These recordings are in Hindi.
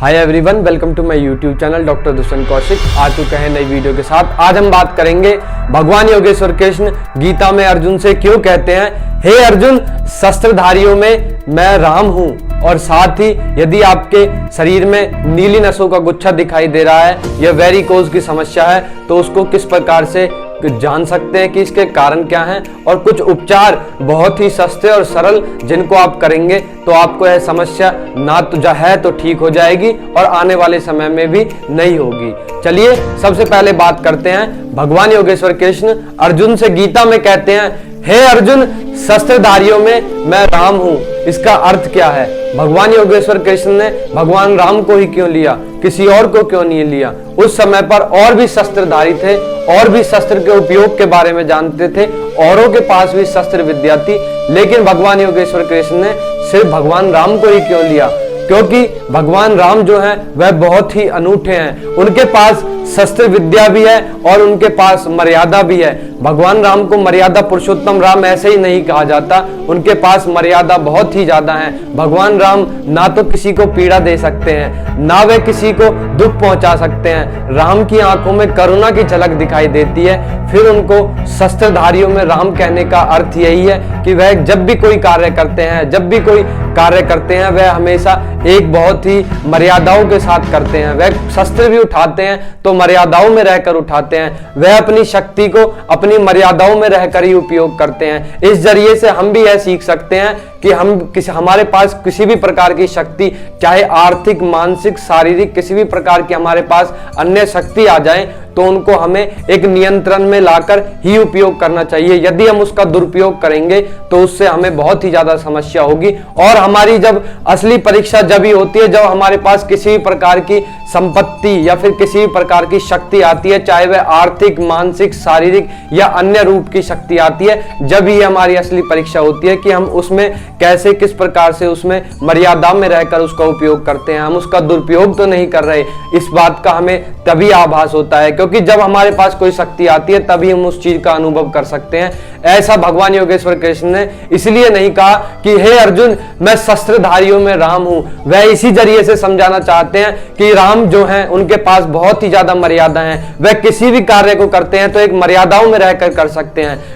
Hi everyone, welcome to my YouTube channel doctor Dushyant Kaushik. आ चुके हैं नई वीडियो के साथ। आज हम बात करेंगे भगवान योगेश्वर कृष्ण गीता में अर्जुन से क्यों कहते हैं, हे अर्जुन शस्त्रधारियों में मैं राम हूं। और साथ ही यदि आपके शरीर में नीली नसों का गुच्छा दिखाई दे रहा है या वेरिकोज की समस्या है तो उसको किस प्रकार से जान सकते हैं कि इसके कारण क्या हैं, और कुछ उपचार बहुत ही सस्ते और सरल जिनको आप करेंगे तो आपको यह समस्या ना तो है तो ठीक हो जाएगी और आने वाले समय में भी नहीं होगी। चलिए सबसे पहले बात करते हैं। भगवान योगेश्वर कृष्ण अर्जुन से गीता में कहते हैं, हे अर्जुन शस्त्रधारियों में मैं राम हूं। इसका अर्थ क्या है? भगवान योगेश्वर कृष्ण ने भगवान राम को ही क्यों लिया, किसी और को क्यों नहीं लिया? उस समय पर और भी शस्त्रधारी थे, और भी शस्त्र के उपयोग के बारे में जानते थे, औरों के पास भी शस्त्र विद्या थी, लेकिन भगवान योगेश्वर कृष्ण ने सिर्फ भगवान राम को ही क्यों लिया? क्योंकि भगवान राम जो हैं वह बहुत ही अनूठे हैं। उनके पास शस्त्र विद्या भी है और उनके पास मर्यादा भी है। भगवान राम को मर्यादा पुरुषोत्तम राम ऐसे ही नहीं कहा जाता, उनके पास मर्यादा बहुत ही ज्यादा है। भगवान राम ना तो किसी को पीड़ा दे सकते हैं, ना वे किसी को दुख पहुंचा सकते हैं। राम की आंखों में करुणा की झलक दिखाई देती है। फिर उनको शस्त्रधारियों में राम कहने का अर्थ यही है कि वह जब भी कोई कार्य करते हैं, वह हमेशा एक बहुत ही मर्यादाओं के साथ करते हैं। वह शस्त्र भी उठाते हैं तो मर्यादाओं में रहकर उठाते हैं। वह अपनी शक्ति को अपनी मर्यादाओं में रहकर ही उपयोग करते हैं। इस जरिए से हम भी यह सीख सकते हैं कि हमारे पास किसी भी प्रकार की शक्ति, चाहे आर्थिक, मानसिक, शारीरिक, किसी भी प्रकार की हमारे पास अन्य शक्ति आ जाए तो उनको हमें एक नियंत्रण में लाकर ही उपयोग करना चाहिए। यदि हम उसका दुरुपयोग करेंगे तो उससे हमें बहुत ही ज्यादा समस्या होगी। और हमारी जब असली परीक्षा जब ही होती है जब हमारे पास किसी भी प्रकार की संपत्ति या फिर किसी भी प्रकार की शक्ति आती है, चाहे वह आर्थिक, मानसिक, शारीरिक या अन्य रूप की शक्ति आती है, जब ही हमारी असली परीक्षा होती है कि हम उसमें कैसे, किस प्रकार से उसमें मर्यादा में रहकर उसका उपयोग करते हैं। हम उसका दुरुपयोग तो नहीं कर रहे, इस बात का हमें तभी आभास होता है, क्योंकि जब हमारे पास कोई शक्ति आती है तभी हम उस चीज का अनुभव कर सकते हैं। ऐसा भगवान योगेश्वर कृष्ण ने इसलिए नहीं कहा कि हे अर्जुन मैं शस्त्रधारियों में राम हूं। वह इसी जरिए से समझाना चाहते हैं कि राम जो हैं उनके पास बहुत ही ज्यादा मर्यादा है। वह किसी भी कार्य को करते हैं तो एक मर्यादाओं में रहकर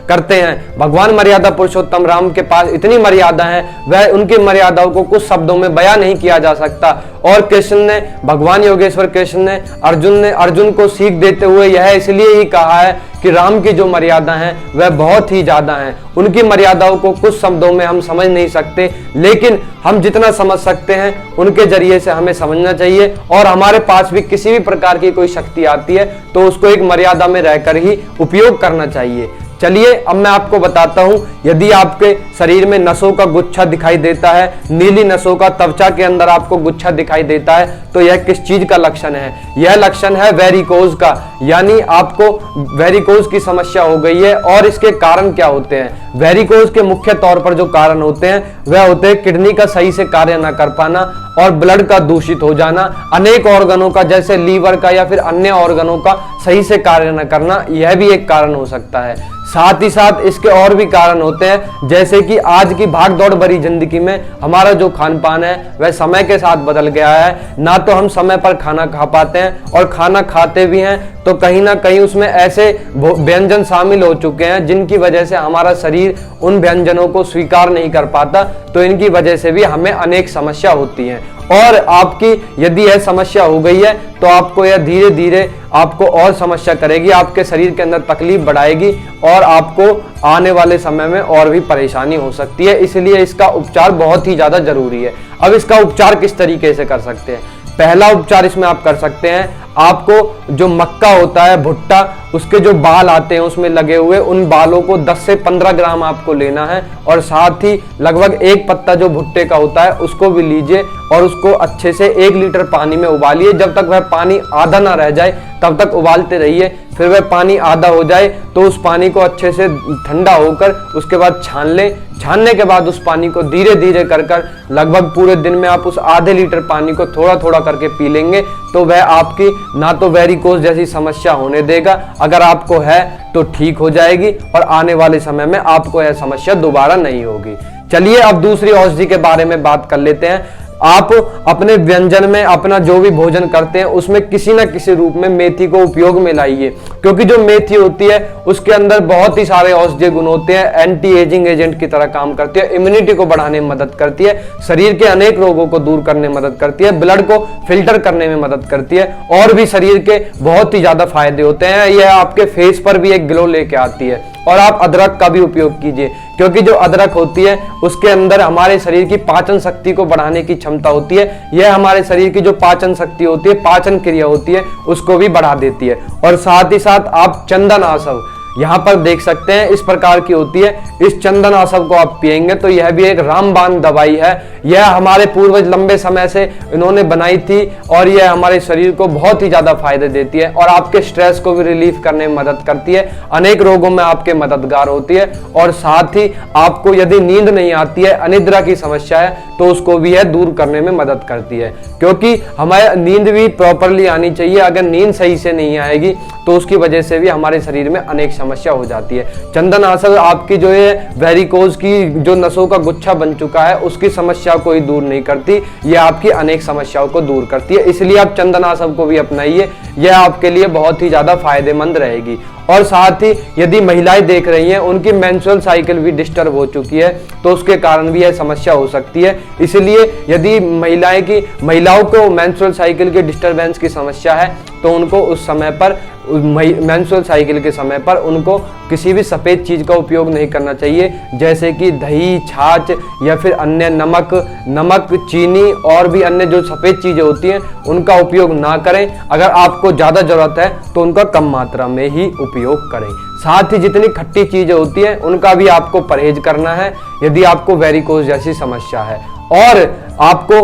करते हैं। भगवान मर्यादा पुरुषोत्तम राम के पास इतनी मर्यादा है, वह उनकी मर्यादाओं को कुछ शब्दों में बयां नहीं किया जा सकता। और कृष्ण ने, भगवान योगेश्वर कृष्ण ने अर्जुन को सीख देते हुए यह इसलिए ही कहा है कि राम की जो मर्यादा है वह बहुत ही ज्यादा है। उनकी मर्यादाओं को कुछ शब्दों में हम समझ नहीं सकते, लेकिन हम जितना समझ सकते हैं उनके जरिए से हमें समझना चाहिए। और हमारे पास भी किसी भी प्रकार की कोई शक्ति आती है तो उसको एक मर्यादा में रहकर ही उपयोग करना चाहिए। चलिए अब मैं आपको बताता हूं, यदि आपके शरीर में नसों का गुच्छा दिखाई देता है, नीली नसों का, त्वचा के अंदर आपको गुच्छा दिखाई देता है, तो यह किस चीज का लक्षण है? यह लक्षण है वेरिकोज का, यानी आपको वेरिकोज की समस्या हो गई है। और इसके कारण क्या होते हैं? वेरिकोज के मुख्य तौर पर जो कारण होते हैं वह होते हैं किडनी का सही से कार्य न कर पाना और ब्लड का दूषित हो जाना, अनेक ऑर्गनों का जैसे लीवर का या फिर अन्य ऑर्गनों का सही से कार्य न करना, यह भी एक कारण हो सकता है। साथ ही साथ इसके और भी कारण होते हैं, जैसे कि आज की भाग दौड़ भरी जिंदगी में हमारा जो खान पान है वह समय के साथ बदल गया है। ना तो हम समय पर खाना खा पाते हैं, और खाना खाते भी हैं तो कहीं ना कहीं उसमें ऐसे व्यंजन शामिल हो चुके हैं जिनकी वजह से हमारा शरीर उन व्यंजनों को स्वीकार नहीं कर पाता, तो इनकी वजह से भी हमें अनेक समस्या होती है। और आपकी यदि यह समस्या हो गई है तो आपको यह धीरे धीरे आपको और समस्या करेगी, आपके शरीर के अंदर तकलीफ बढ़ाएगी और आपको आने वाले समय में और भी परेशानी हो सकती है। इसलिए इसका उपचार बहुत ही ज्यादा जरूरी है। अब इसका उपचार किस तरीके से कर सकते हैं? पहला उपचार इसमें आप कर सकते हैं, आपको जो मक्का होता है, भुट्टा, उसके जो बाल आते हैं उसमें लगे हुए, उन बालों को 10 से 15 ग्राम आपको लेना है। और साथ ही लगभग एक पत्ता जो भुट्टे का होता है उसको भी लीजिए और उसको अच्छे से 1 लीटर पानी में उबालिए। जब तक वह पानी आधा ना रह जाए तब तक उबालते रहिए। फिर वह पानी आधा हो जाए तो उस पानी को अच्छे से ठंडा होकर उसके बाद छान लें। छानने के बाद उस पानी को धीरे धीरे कर लगभग पूरे दिन में आप उस आधे लीटर पानी को थोड़ा थोड़ा करके पी लेंगे तो वह आपकी ना तो वेरिकोज जैसी समस्या होने देगा, अगर आपको है तो ठीक हो जाएगी और आने वाले समय में आपको यह समस्या दोबारा नहीं होगी। चलिए अब दूसरी औषधि के बारे में बात कर लेते हैं। आप अपने व्यंजन में, अपना जो भी भोजन करते हैं उसमें किसी ना किसी रूप में मेथी को उपयोग में लाइए, क्योंकि जो मेथी होती है उसके अंदर बहुत ही सारे औषधीय गुण होते हैं, एंटी एजिंग एजेंट की तरह काम करती है, इम्यूनिटी को बढ़ाने में मदद करती है, शरीर के अनेक रोगों को दूर करने में मदद करती है, ब्लड को फिल्टर करने में मदद करती है, और भी शरीर के बहुत ही ज्यादा फायदे होते हैं। यह आपके फेस पर भी एक ग्लो लेके आती है। और आप अदरक का भी उपयोग कीजिए, क्योंकि जो अदरक होती है उसके अंदर हमारे शरीर की पाचन शक्ति को बढ़ाने की क्षमता होती है। यह हमारे शरीर की जो पाचन शक्ति होती है, पाचन क्रिया होती है, उसको भी बढ़ा देती है। और साथ ही साथ आप चंदन आसव यहाँ पर देख सकते हैं, इस प्रकार की होती है। इस चंदन आसव को आप पिएंगे तो यह भी एक रामबाण दवाई है। यह हमारे पूर्वज लंबे समय से इन्होंने बनाई थी और यह हमारे शरीर को बहुत ही ज्यादा फायदे देती है और आपके स्ट्रेस को भी रिलीफ करने में मदद करती है, अनेक रोगों में आपके मददगार होती है। और साथ ही आपको यदि नींद नहीं आती है, अनिद्रा की समस्या है, तो उसको भी यह दूर करने में मदद करती है, क्योंकि हमारे नींद भी प्रॉपरली आनी चाहिए। अगर नींद सही से नहीं आएगी तो उसकी वजह से भी हमारे शरीर में अनेक समस्या हो जाती है। चंदन आसव आपकी जो है वेरिकोज की जो नसों का गुच्छा बन चुका है उसकी समस्या को ही दूर नहीं करती, यह आपकी अनेक समस्याओं को दूर करती है। इसलिए आप चंदन आसव को भी अपनाइए, यह आपके लिए बहुत ही ज्यादा फायदेमंद रहेगी। और साथ ही यदि महिलाएं देख रही हैं, उनकी मेंस्ट्रुअल साइकिल भी डिस्टर्ब हो चुकी है, तो उसके कारण भी यह समस्या हो सकती है। इसलिए यदि महिलाओं को मेंस्ट्रुअल साइकिल की डिस्टर्बेंस की समस्या है तो उनको उस समय पर, मेंस्ट्रुअल साइकिल के समय पर उनको किसी भी सफ़ेद चीज़ का उपयोग नहीं करना चाहिए, जैसे कि दही, छाछ या फिर अन्य नमक, चीनी और भी अन्य जो सफ़ेद चीज़ें होती हैं उनका उपयोग ना करें। अगर आपको ज़्यादा ज़रूरत है तो उनका कम मात्रा में ही उपयोग करें। साथ ही जितनी खट्टी चीज़ें होती हैं उनका भी आपको परहेज करना है यदि आपको वेरिकोज जैसी समस्या है। और आपको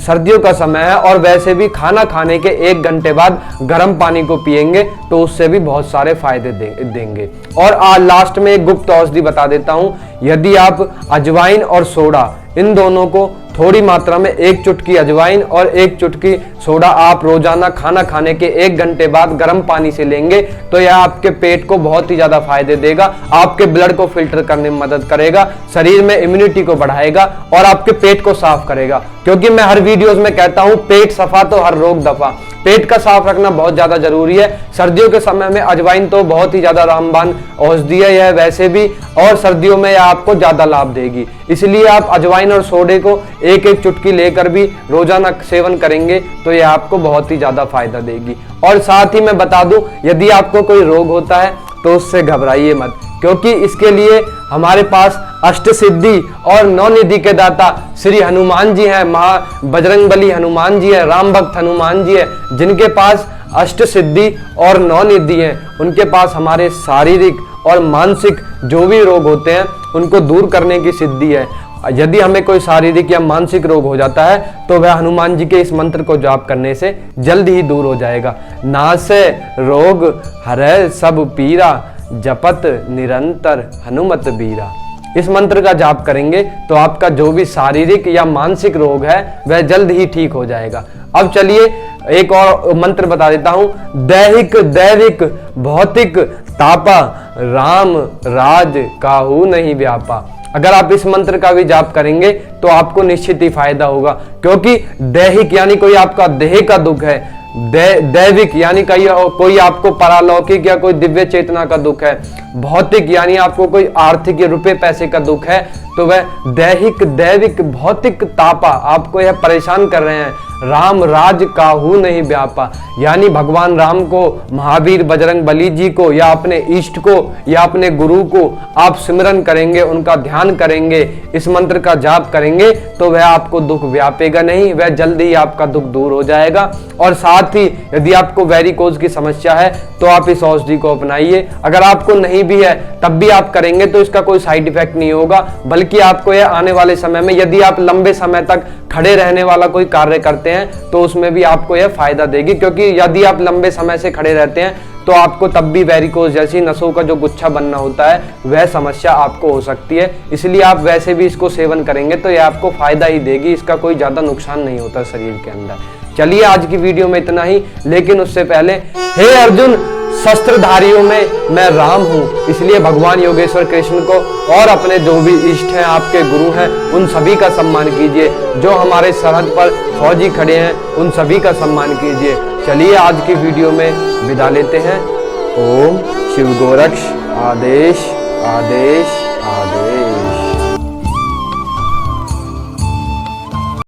सर्दियों का समय है और वैसे भी खाना खाने के 1 घंटे बाद गर्म पानी को पिएंगे तो उससे भी बहुत सारे फायदे देंगे। और आज लास्ट में एक गुप्त औषधि बता देता हूं, यदि आप अजवाइन और सोडा इन दोनों को थोड़ी मात्रा में, 1 चुटकी अजवाइन और 1 चुटकी सोडा आप रोजाना खाना खाने के 1 घंटे बाद गर्म पानी से लेंगे तो यह आपके पेट को बहुत ही ज्यादा फायदे देगा, आपके ब्लड को फिल्टर करने में मदद करेगा, शरीर में इम्यूनिटी को बढ़ाएगा और आपके पेट को साफ करेगा। क्योंकि मैं हर वीडियोस में कहता हूं, पेट सफा तो हर रोग दफा। पेट का साफ रखना बहुत ज्यादा जरूरी है। सर्दियों के समय में अजवाइन तो बहुत ही ज्यादा रामबाण औषधि है यह वैसे भी, और सर्दियों में यह आपको ज्यादा लाभ देगी। इसलिए आप अजवाइन और सोडे को 1-1 चुटकी लेकर भी रोजाना सेवन करेंगे तो यह आपको बहुत ही ज्यादा फायदा देगी। और साथ ही मैं बता दूं, यदि आपको कोई रोग होता है तो उससे घबराइए मत, क्योंकि इसके लिए हमारे पास अष्ट सिद्धि और 9 निधि के दाता श्री हनुमान जी हैं, बजरंगबली हनुमान जी है, राम भक्त हनुमान जी है, जिनके पास अष्ट सिद्धि और 9 निधि हैं। उनके पास हमारे शारीरिक और मानसिक जो भी रोग होते हैं उनको दूर करने की सिद्धि है। यदि हमें कोई शारीरिक या मानसिक रोग हो जाता है तो वह हनुमान जी के इस मंत्र को जाप करने से जल्द ही दूर हो जाएगा। नासे रोग हरै सब पीरा, जपत निरंतर हनुमत बीरा। इस मंत्र का जाप करेंगे तो आपका जो भी शारीरिक या मानसिक रोग है वह जल्द ही ठीक हो जाएगा। अब चलिए एक और मंत्र बता देता हूं, दैहिक दैविक भौतिक तापा, राम राज काहू नहीं व्यापा। अगर आप इस मंत्र का भी जाप करेंगे तो आपको निश्चित ही फायदा होगा, क्योंकि दैहिक यानी कोई आपका देह का दुख है, दैविक यानी कोई आपको पारलौकिक या कोई दिव्य चेतना का दुख है, भौतिक यानी आपको कोई आर्थिक या रुपए पैसे का दुख है, तो वह दैहिक दैविक भौतिक तापा आपको यह परेशान कर रहे हैं, राम राज काहू नहीं व्यापा, यानी भगवान राम को, महावीर बजरंग बली जी को या अपने इष्ट को या अपने गुरु को आप सिमरन करेंगे, उनका ध्यान करेंगे, इस मंत्र का जाप करेंगे तो वह आपको दुख व्यापेगा नहीं, वह जल्दी ही आपका दुख दूर हो जाएगा। और साथ ही यदि आपको वेरिकोज की समस्या है तो आप इस औषधि को अपनाइए। अगर आपको नहीं भी है तब भी आप करेंगे तो इसका कोई साइड इफेक्ट नहीं होगा, बल्कि आपको यह आने वाले समय में, यदि आप लंबे समय तक खड़े रहने वाला कोई कार्य करते हैं तो उसमें भी आपको यह फायदा देगी, क्योंकि यदि आप लंबे समय से खड़े रहते हैं तो आपको तब भी वेरिकोज जैसी नसों का जो गुच्छा बनना होता है वह समस्या आपको हो सकती है। इसलिए आप वैसे भी इसको सेवन करेंगे तो यह आपको फायदा ही देगी, इसका कोई ज्यादा नुकसान नहीं होता शरीर के अंदर। चलिए आज की वीडियो में इतना ही, लेकिन उससे पहले हे अर्जुन शस्त्रधारियों में मैं राम हूँ। इसलिए भगवान योगेश्वर कृष्ण को और अपने जो भी इष्ट हैं, आपके गुरु हैं, उन सभी का सम्मान कीजिए। जो हमारे सरहद पर फौजी खड़े हैं, उन सभी का सम्मान कीजिए। चलिए आज की वीडियो में विदा लेते हैं। ओम शिव गोरक्ष आदेश आदेश आदेश।